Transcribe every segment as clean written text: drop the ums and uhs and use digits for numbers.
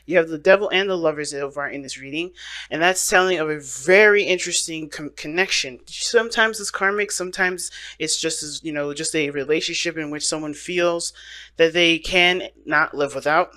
You have the devil and the lovers so far in this reading, and that's telling of a very interesting connection. Sometimes it's karmic, sometimes it's just as just a relationship in which someone feels that they can not live without,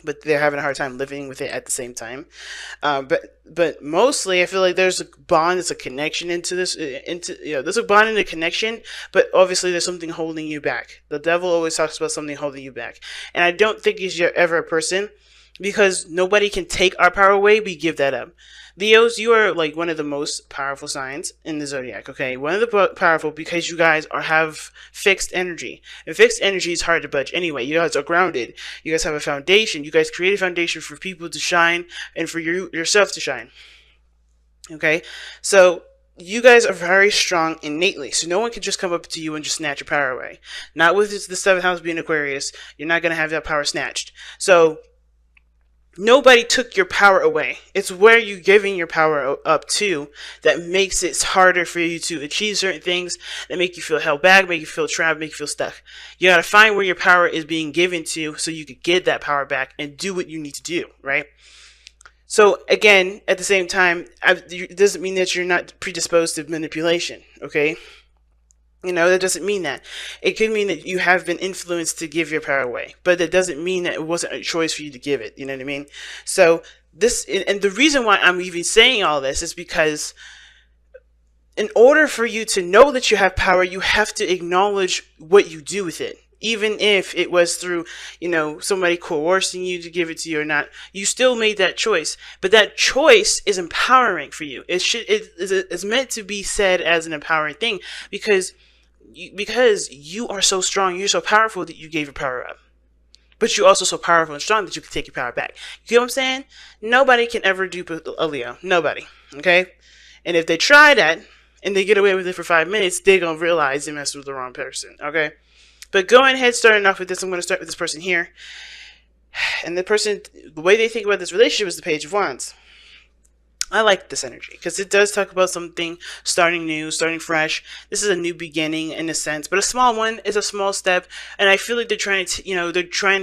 but they're having a hard time living with it at the same time. But mostly, I feel like there's a bond, there's a connection into this, there's a bond and a connection. But obviously, there's something holding you back. The devil always talks about something holding you back, and I don't think he's ever a person, because nobody can take our power away. We give that up. Leos, you are like one of the most powerful signs in the zodiac. Okay, one of the powerful, because you guys have fixed energy, and fixed energy is hard to budge. Anyway, you guys are grounded. You guys have a foundation. You guys create a foundation for people to shine and for yourself to shine. Okay, so you guys are very strong innately, so no one can just come up to you and just snatch your power away. Not with the seventh house being Aquarius. You're not gonna have that power snatched. So nobody took your power away. It's where you're giving your power up to that makes it harder for you to achieve certain things, that make you feel held back, make you feel trapped, make you feel stuck. You gotta find where your power is being given to so you could get that power back and do what you need to do, right? So again, at the same time, it doesn't mean that you're not predisposed to manipulation, okay? That doesn't mean that. It could mean that you have been influenced to give your power away, but that doesn't mean that it wasn't a choice for you to give it. You know what I mean? So and the reason why I'm even saying all this is because in order for you to know that you have power, you have to acknowledge what you do with it. Even if it was through, somebody coercing you to give it to you or not, you still made that choice. But that choice is empowering for you. It's meant to be said as an empowering thing, because you are so strong, you're so powerful that you gave your power up. But you're also so powerful and strong that you can take your power back. You get what I'm saying? Nobody can ever dupe a Leo. Nobody. Okay? And if they try that and they get away with it for 5 minutes, they're going to realize they messed with the wrong person. Okay? But going ahead, starting off with this, I'm going to start with this person here. And the way they think about this relationship is the Page of Wands. I like this energy because it does talk about something starting new, starting fresh. This is a new beginning in a sense, but a small one is a small step. And I feel like they're trying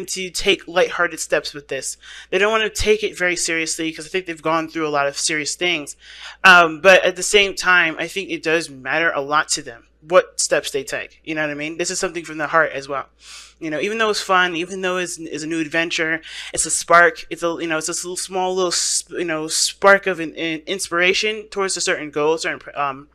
to take lighthearted steps with this. They don't want to take it very seriously because I think they've gone through a lot of serious things. But at the same time, I think it does matter a lot to them what steps they take. You know what I mean? This is something from the heart as well. Even though it's fun, even though it's a new adventure, it's a spark. It's it's a small little spark of an inspiration towards a certain goal, certain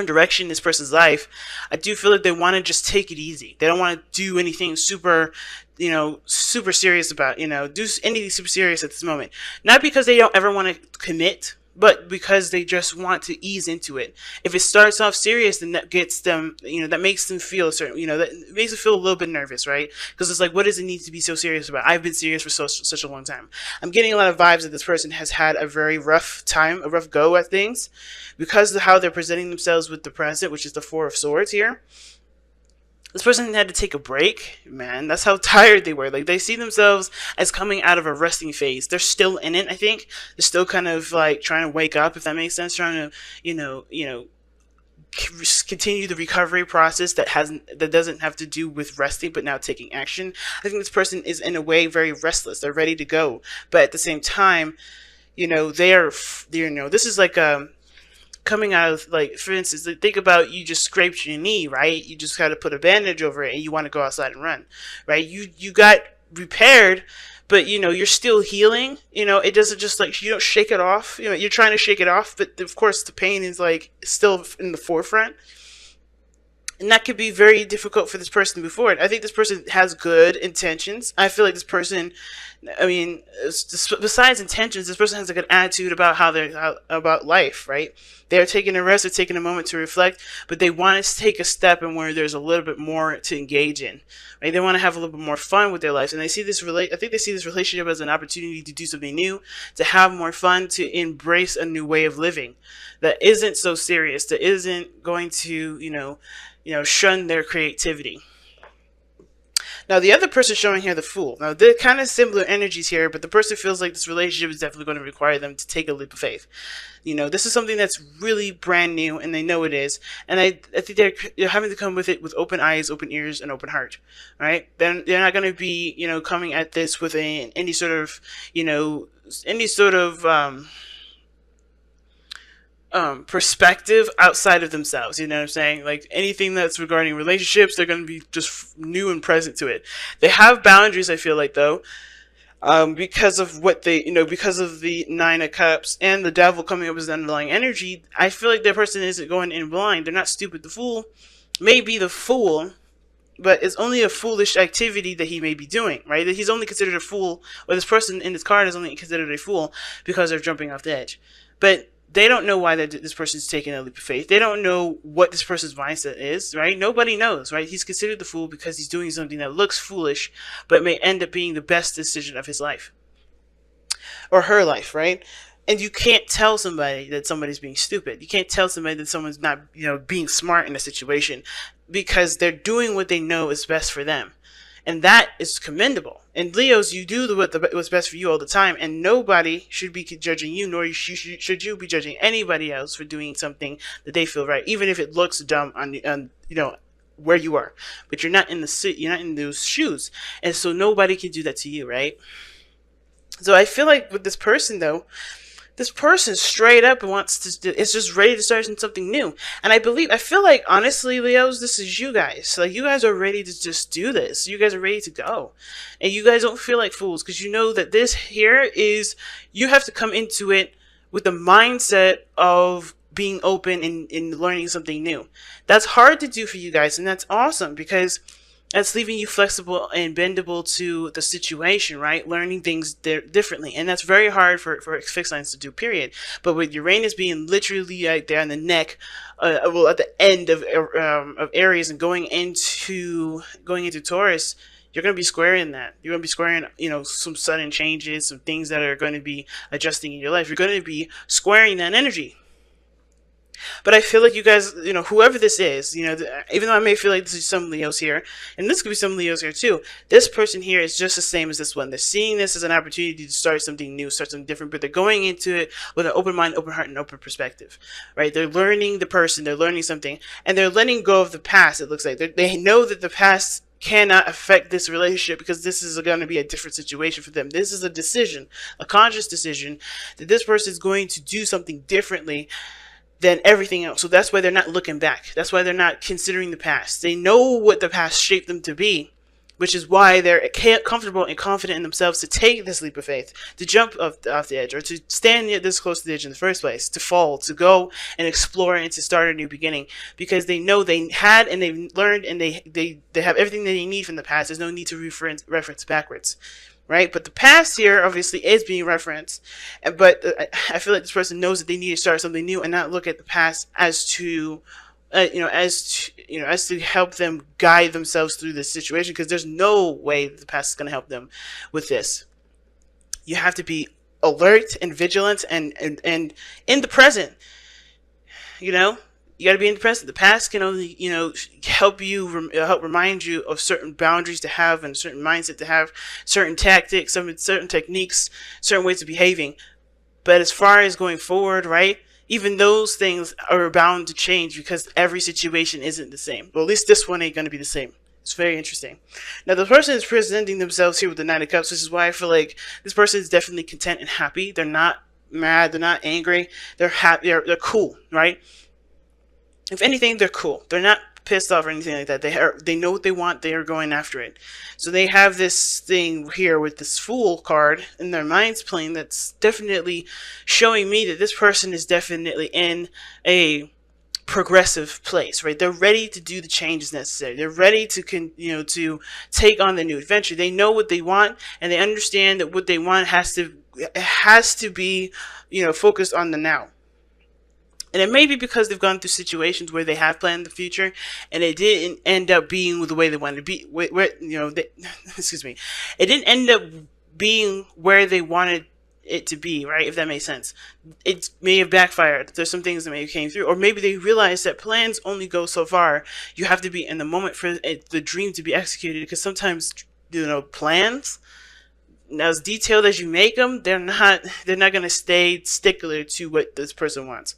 direction in this person's life. I do feel like they want to just take it easy. They don't want to do anything super serious about do anything super serious at this moment. Not because they don't ever want to commit, but because they just want to ease into it. If it starts off serious, then that gets them, that makes them feel that makes them feel a little bit nervous, right? Because it's like, what does it need to be so serious about? I've been serious for such a long time. I'm getting a lot of vibes that this person has had a very rough time, a rough go at things, because of how they're presenting themselves with the present, which is the Four of Swords here. This person had to take a break, man. That's how tired they were. Like, they see themselves as coming out of a resting phase. They're still in it, I think. They're still kind of like trying to wake up, if that makes sense. Trying to, continue the recovery process that doesn't have to do with resting, but now taking action. I think this person is in a way very restless. They're ready to go, but at the same time, this is like coming out of, like, for instance, think about, you just scraped your knee, right? You just got to put a bandage over it and you want to go outside and run, right? You got repaired, but you're still healing. It doesn't just, like, you don't shake it off. You're trying to shake it off, but of course the pain is like still in the forefront. And that could be very difficult for this person to move forward. I think this person has good intentions. I feel like this person, besides intentions, this person has a good attitude about about life, right? They're taking a rest, they're taking a moment to reflect, but they want to take a step in where there's a little bit more to engage in, right? They want to have a little bit more fun with their lives, and I think they see this relationship as an opportunity to do something new, to have more fun, to embrace a new way of living that isn't so serious, that isn't going to, shun their creativity. Now, the other person showing here, the Fool. Now, they're kind of similar energies here, but the person feels like this relationship is definitely going to require them to take a leap of faith. This is something that's really brand new, and they know it is. And I think they're having to come with it with open eyes, open ears, and open heart, right? They're not going to be, coming at this with any sort of, any sort of perspective outside of themselves. You know what I'm saying? Like anything that's regarding relationships, they're going to be just new and present to it. They have boundaries, I feel like, though, because of what they, because of the Nine of Cups and the Devil coming up as the underlying energy. I feel like that person isn't going in blind. They're not stupid. The Fool may be the fool, but it's only a foolish activity that he may be doing, right? That he's only considered a fool, or this person in this card is only considered a fool because they're jumping off the edge. But they don't know why this person's taking a leap of faith. They don't know what this person's mindset is, right? Nobody knows, right? He's considered the fool because he's doing something that looks foolish, but may end up being the best decision of his life. Or her life, right? And you can't tell somebody that somebody's being stupid. You can't tell somebody that someone's not, being smart in a situation, because they're doing what they know is best for them. And that is commendable. And Leos, you do what's best for you all the time, and nobody should be judging you, nor should you be judging anybody else for doing something that they feel right, even if it looks dumb on where you are. But you're not in those shoes, and so nobody can do that to you, right? So I feel like with this person, though, this person straight up wants to, is just ready to start something new. And I feel like, honestly, Leos, this is you guys. Like, you guys are ready to just do this. You guys are ready to go. And you guys don't feel like fools, because you know that this here is, you have to come into it with the mindset of being open and learning something new. That's hard to do for you guys, and that's awesome, because that's leaving you flexible and bendable to the situation, right? Learning things differently. And that's very hard for fixed signs to do, period. But with Uranus being literally right there in the neck, at the end of Aries and going into Taurus, you're going to be squaring that. You're going to be squaring, some sudden changes, some things that are going to be adjusting in your life. You're going to be squaring that energy. But I feel like you guys, whoever this is, even though I may feel like this is some Leos here, and this could be some Leos here too, this person here is just the same as this one. They're seeing this as an opportunity to start something new, start something different, but they're going into it with an open mind, open heart, and open perspective, right? They're learning the person, they're learning something, and they're letting go of the past, it looks like. They know that the past cannot affect this relationship, because this is going to be a different situation for them. This is a decision, a conscious decision, that this person is going to do something differently than everything else. So that's why they're not looking back. That's why they're not considering the past. They know what the past shaped them to be, which is why they're comfortable and confident in themselves to take this leap of faith, to jump off the edge, or to stand this close to the edge in the first place, to fall, to go and explore, and to start a new beginning, because they know they had, and they've learned, and they have everything that they need from the past. There's no need to reference backwards. Right? But the past here obviously is being referenced, but I feel like this person knows that they need to start something new and not look at the past as to help them guide themselves through this situation, because there's no way that the past is going to help them with this. You have to be alert and vigilant and in the present. You got to be in the present. The past can only, help remind you of certain boundaries to have, and a certain mindset to have, certain tactics, certain techniques, certain ways of behaving. But as far as going forward, right, even those things are bound to change, because every situation isn't the same. Well, at least this one ain't going to be the same. It's very interesting. Now, the person is presenting themselves here with the Nine of Cups, which is why I feel like this person is definitely content and happy. They're not mad. They're not angry. They're happy. They're cool, right? If anything, they're cool. They're not pissed off or anything like that. They know what they want. They are going after it. So they have this thing here with this Fool card in their minds playing, that's definitely showing me that this person is definitely in a progressive place, right? They're ready to do the changes necessary. They're ready to to take on the new adventure. They know what they want, and they understand that what they want has to be focused on the now. And it may be because they've gone through situations where they have planned the future, and it didn't end up being the way they wanted to be. Excuse me, it didn't end up being where they wanted it to be, right? If that makes sense. It may have backfired. There's some things that may have came through, or maybe they realized that plans only go so far. You have to be in the moment for the dream to be executed, because sometimes, plans, as detailed as you make them, they're not going to stay stickler to what this person wants.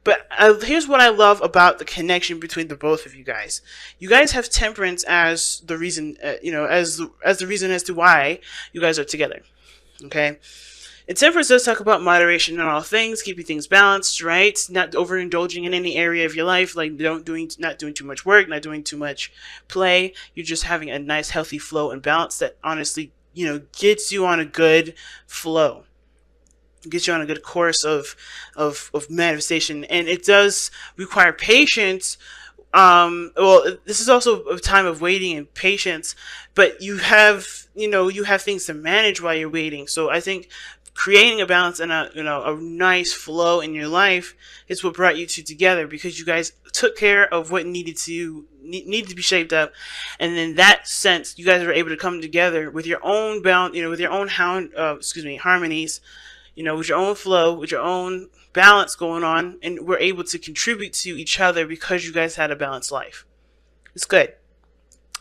But here's what I love about the connection between the both of you guys. You guys have temperance as the reason, as the reason as to why you guys are together. Okay, and temperance does talk about moderation in all things, keeping things balanced, right? Not overindulging in any area of your life, like not doing too much work, not doing too much play. You're just having a nice, healthy flow and balance that honestly, gets you on a good flow. Get you on a good course of manifestation, and it does require patience. This is also a time of waiting and patience, but you have things to manage while you're waiting. So I think creating a balance and a nice flow in your life is what brought you two together, because you guys took care of what needed to be shaped up, and in that sense, you guys were able to come together with your own balance, with your own harmonies, with your own flow, with your own balance going on, and we're able to contribute to each other because you guys had a balanced life. It's good.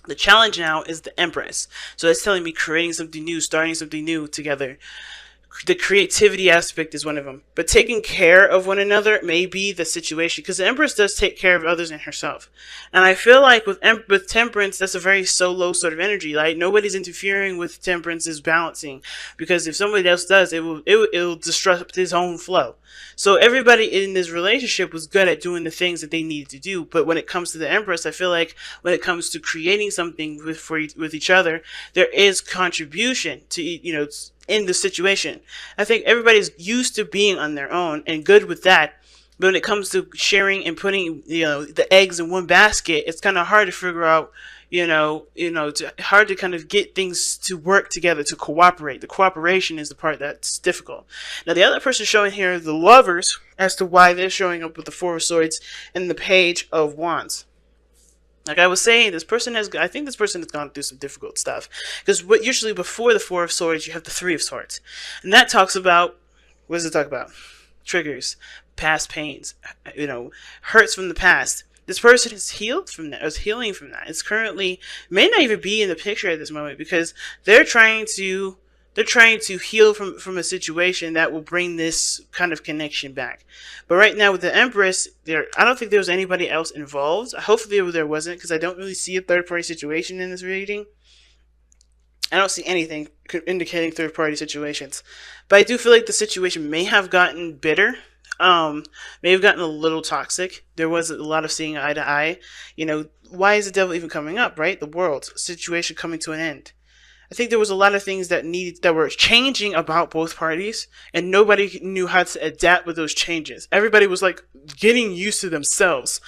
The challenge now is the Empress. So that's telling me creating something new, starting something new together. The creativity aspect is one of them. But taking care of one another may be the situation, because the Empress does take care of others and herself. And I feel like with Temperance, that's a very solo sort of energy. Like, nobody's interfering with Temperance's balancing, because if somebody else does, it'll disrupt his own flow. So everybody in this relationship was good at doing the things that they needed to do. But when it comes to the Empress, I feel like when it comes to creating something with each other, there is contribution to, in the situation. I think everybody's used to being on their own and good with that. But when it comes to sharing and putting, the eggs in one basket, it's kind of hard to figure out, hard to kind of get things to work together, to cooperate. The cooperation is the part that's difficult. Now, the other person showing here are the Lovers, as to why they're showing up with the Four of Swords and the Page of Wands. Like I was saying, I think this person has gone through some difficult stuff. Because usually before the Four of Swords, you have the Three of Swords. And that talks about, what does it talk about? Triggers, past pains, hurts from the past. This person is healed from that, is healing from that. It's currently, may not even be in the picture at this moment, because they're trying to heal from a situation that will bring this kind of connection back. But right now with the Empress, I don't think there was anybody else involved. Hopefully there wasn't, because I don't really see a third-party situation in this reading. I don't see anything indicating third-party situations. But I do feel like the situation may have gotten bitter. May have gotten a little toxic. There was a lot of seeing eye to eye. Why is the devil even coming up, right? The world situation coming to an end. I think there was a lot of things that were changing about both parties, and nobody knew how to adapt with those changes. Everybody was like getting used to themselves.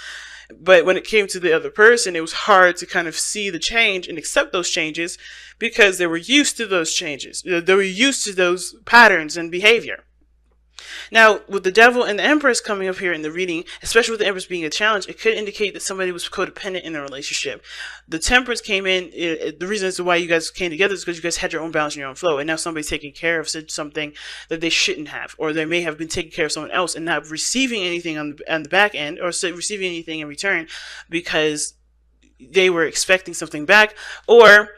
But when it came to the other person, it was hard to kind of see the change and accept those changes, because they were used to those changes. They were used to those patterns and behavior. Now, with the Devil and the Empress coming up here in the reading, especially with the Empress being a challenge, it could indicate that somebody was codependent in a relationship. The Temperance came in, the reason as to why you guys came together is because you guys had your own balance and your own flow, and now somebody's taking care of something that they shouldn't have, or they may have been taking care of someone else and not receiving anything on the back end, or receiving anything in return because they were expecting something back, or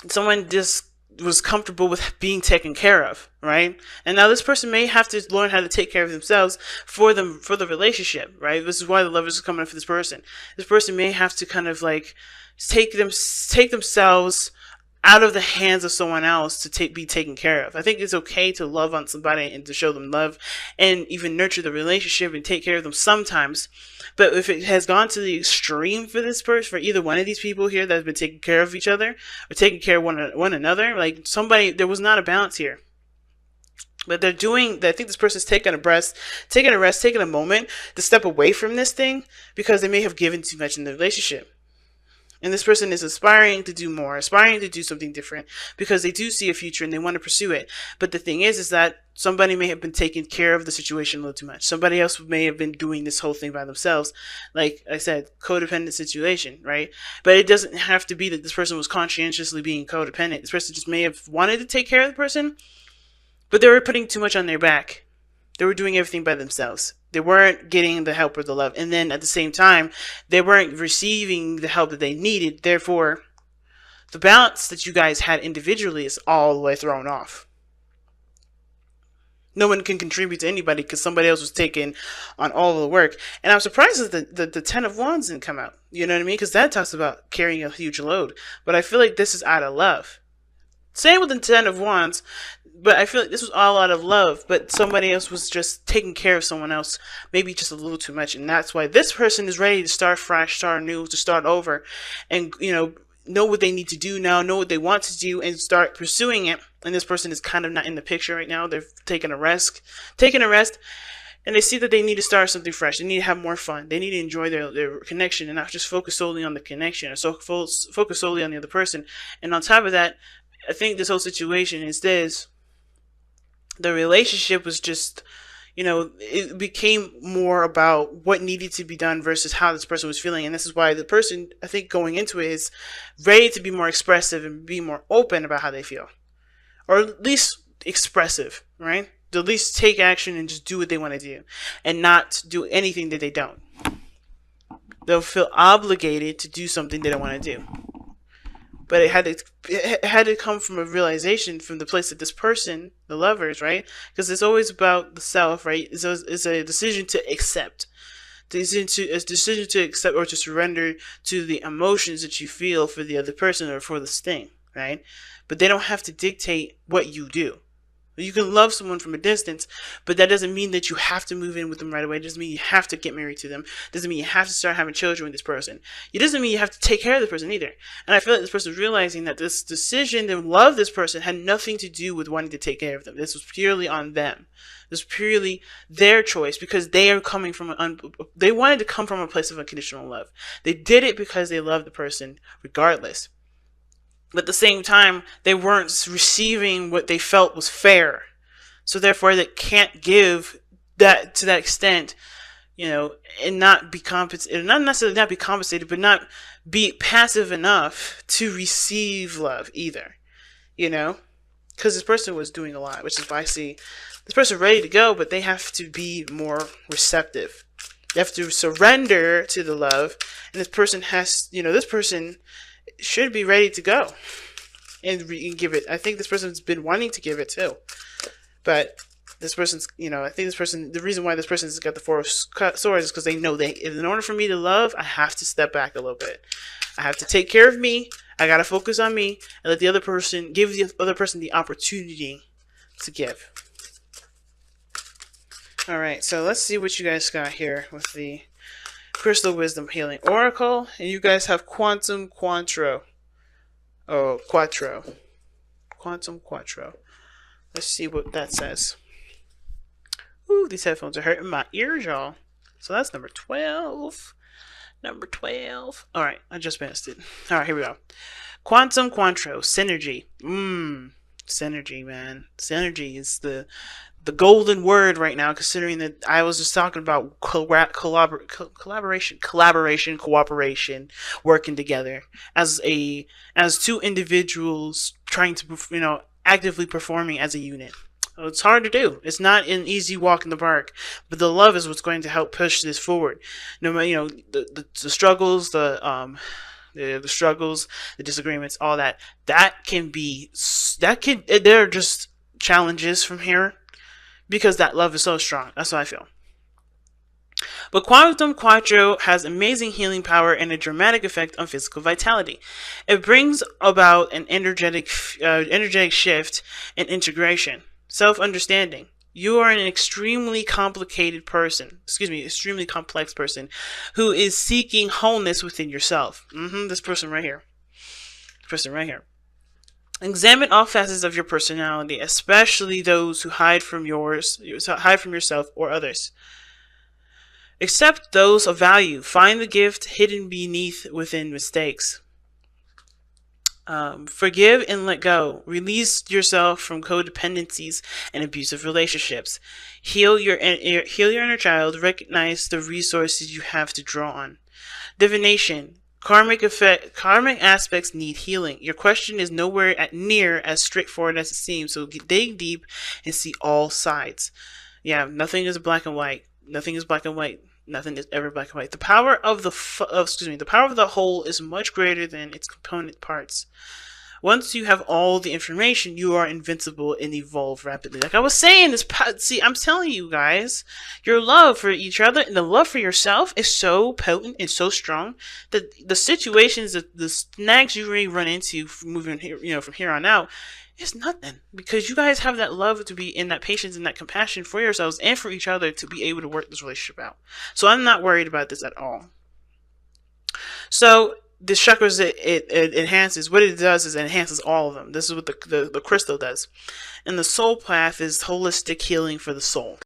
someone just was comfortable with being taken care of, right? And now this person may have to learn how to take care of themselves for the relationship, right? This is why the Lovers is coming up for this person. This person may have to kind of like take themselves out of the hands of someone else to be taken care of. I think it's okay to love on somebody and to show them love and even nurture the relationship and take care of them sometimes. But if it has gone to the extreme for this person, for either one of these people here that has been taking care of each other or taking care of one another, like there was not a balance here. But I think this person's taking a rest, taking a moment to step away from this thing because they may have given too much in the relationship. And this person is aspiring to do more, aspiring to do something different because they do see a future and they want to pursue it. But the thing is that somebody may have been taking care of the situation a little too much. Somebody else may have been doing this whole thing by themselves. Like I said, codependent situation, right? But it doesn't have to be that this person was conscientiously being codependent. This person just may have wanted to take care of the person, but they were putting too much on their back. They were doing everything by themselves. They weren't getting the help or the love. And then at the same time, they weren't receiving the help that they needed. Therefore, the balance that you guys had individually is all the way thrown off. No one can contribute to anybody because somebody else was taking on all of the work. And I'm surprised that the Ten of Wands didn't come out. You know what I mean? Because that talks about carrying a huge load. But I feel like this is out of love. Same with the Ten of Wands. But I feel like this was all out of love. But somebody else was just taking care of someone else. Maybe just a little too much. And that's why this person is ready to start fresh, start new, to start over. And, know what they need to do now, know what they want to do, and start pursuing it. And this person is kind of not in the picture right now. They're taking a rest, and they see that they need to start something fresh. They need to have more fun. They need to enjoy their connection and not just focus solely on the connection, or focus solely on the other person. And on top of that, I think this whole situation is this. The relationship was just, it became more about what needed to be done versus how this person was feeling. And this is why the person, I think, going into it is ready to be more expressive and be more open about how they feel. Or at least expressive, right? To at least take action and just do what they want to do. And not do anything that they don't. They'll feel obligated to do something they don't want to do. But it had to come from a realization from the place that this person, the lovers, right? Because it's always about the self, right? It's a decision to accept. A decision to accept or to surrender to the emotions that you feel for the other person or for this thing, right? But they don't have to dictate what you do. You can love someone from a distance, but that doesn't mean that you have to move in with them right away. It doesn't mean you have to get married to them. It doesn't mean you have to start having children with this person. It doesn't mean you have to take care of the person either. And I feel like this person is realizing that this decision to love this person had nothing to do with wanting to take care of them. This was purely on them. This was purely their choice because they are coming from they wanted to come from a place of unconditional love. They did it because they loved the person regardless. But at the same time, they weren't receiving what they felt was fair. So therefore, they can't give that to that extent, and not be compensated. Not necessarily not be compensated, but not be passive enough to receive love either. Because this person was doing a lot, which is why I see this person ready to go, but they have to be more receptive. They have to surrender to the love, and this person should be ready to go and give it. I think this person's been wanting to give it too, but this person's, I think this person, the reason why this person's got the Four of Swords is because they know in order for me to love, I have to step back a little bit. I have to take care of me. I gotta focus on me and let the other person give the other person the opportunity to give. All right, so let's see what you guys got here with the Crystal Wisdom Healing Oracle, and you guys have Quantum Quattro. Quantum Quattro. Let's see what that says. Ooh, these headphones are hurting my ears, y'all. So that's number 12. Number 12. All right, I just missed it. All right, here we go. Quantum Quattro. Synergy. Synergy, man. Synergy is the golden word right now, considering that I was just talking about collaboration, cooperation, working together as two individuals trying to, actively performing as a unit. It's hard to do. It's not an easy walk in the park, but the love is what's going to help push this forward. No matter, the struggles, the struggles, the disagreements, all that they're just challenges from here. Because that love is so strong. That's what I feel. But Quantum Quattro has amazing healing power and a dramatic effect on physical vitality. It brings about an energetic shift and integration. Self-understanding. You are an extremely complicated person. Extremely complex person who is seeking wholeness within yourself. This person right here. Examine all facets of your personality, especially those who hide from yourself or others. Accept those of value. Find the gift hidden within mistakes. Forgive and let go. Release yourself from codependencies and abusive relationships. Heal your inner child. Recognize the resources you have to draw on. Divination. Karmic aspects need healing. Your question is nowhere near as straightforward as it seems, so dig deep and see all sides. Yeah, nothing is black and white. Nothing is black and white. Nothing is ever black and white. The power of the power of the whole is much greater than its component parts. Once you have all the information, you are invincible and evolve rapidly. Like I was saying, see, I'm telling you guys, your love for each other and the love for yourself is so potent and so strong that the situations, the snags you may run into moving here, from here on out, it's nothing, because you guys have that love to be in, that patience and that compassion for yourselves and for each other to be able to work this relationship out. So I'm not worried about this at all. So the chakras, it enhances. What it does is it enhances all of them. This is what the crystal does. And the soul path is holistic healing for the soul.